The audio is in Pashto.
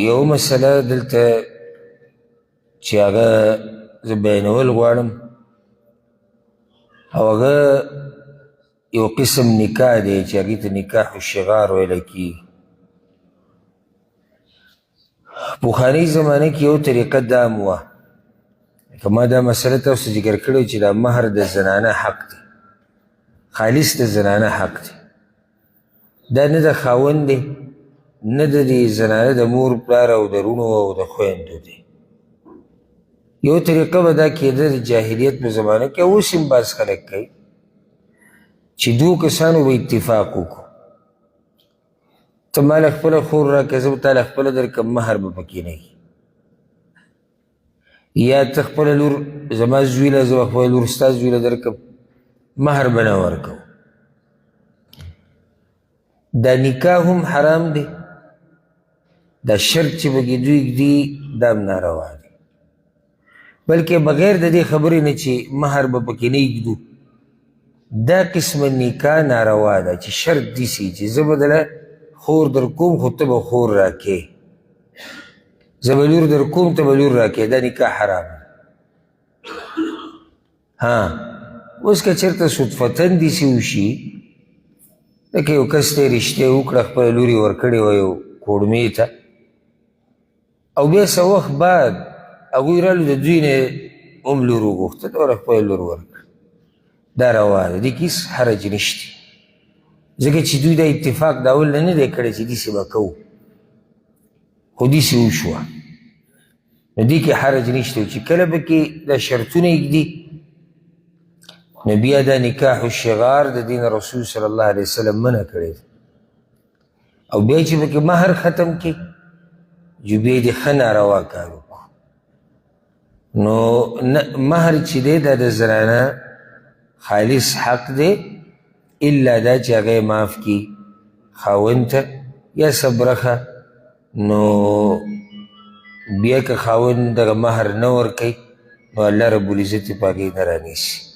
یو مسله دلته چې هغه زه بیانول غواړم او هغه یو قسم نکاح دی چې هغې ته نکاح الشغار ویلی کېږي. پخوانۍ زمانه کې یو طریقه دا هم وه، که ما دا مسله تاسو ذکر کړی چې دا مهر د زنانه حق دی، خالص د زنانه حق دی، دا نه د خاوند دی نه د دې زنانه د مور پلار او د رونو او د خویندو دی. یو طریقه به دا کېده د جاهلیت په زمانه کې، اوس هم بعض خلک کوي چې دوو کسانو به اتفاق وکړو، ته ما له خپله خور راکړه زه به تا له خپله درکړم، مهر به پکې نه وي، یا ته خپله لور زما زوی له زه به خپله لور ستا زوی له درکړم، مهر به نه ورکوو. دا نکاح هم حرام دی، دا شرط چې پکې دوی ږدي دا هم ناروا دی، بلکې بغیر د دې خبرې نه چې مهر به پکې نه ږدو، دا قسمه نکاح ناروا ده چې شرط داسې چې زه به دله خور در کوم خو ته به خور راکې، زه به لور در کوم ته به لور راکې، دا نکاح حرام ده. اوس که چېرته صدفتن داسې وشي لکه یو کس ته یې رشتې وکړه، خپله لور یې ورکړې وه یو کوړمې ته، او بیا څه وخت بعد هغوی رالو د دوی نه هم لور وغوښته، دوره خپله لور ورکړه، دا روا ده، دې کې هېڅ حرج نشته، ځکه چې دوی دا اتفاق د اول نه دی کړی چې داسې به کوو، خو داسې وشوه، نو دې کې حرج نشته. چې کله به کې دا شرطونه ږدي نو بیا دا نکاح الشغار د دین رسول صلی الله علیه وسلم منع کړی دی، او بیا چې به کې مهر ختم کړي جو بیا دې ښه ناروا کار وکړو. نو مهر چې دی دا د زنانه خالص حق دی، الا دا چې هغه یې معاف کړي خاوند ته یا څه برخه، نو بیا که خاوند دغه مهر نه ورکوي نو الله رب العزت یې په هغې نه رانیسي.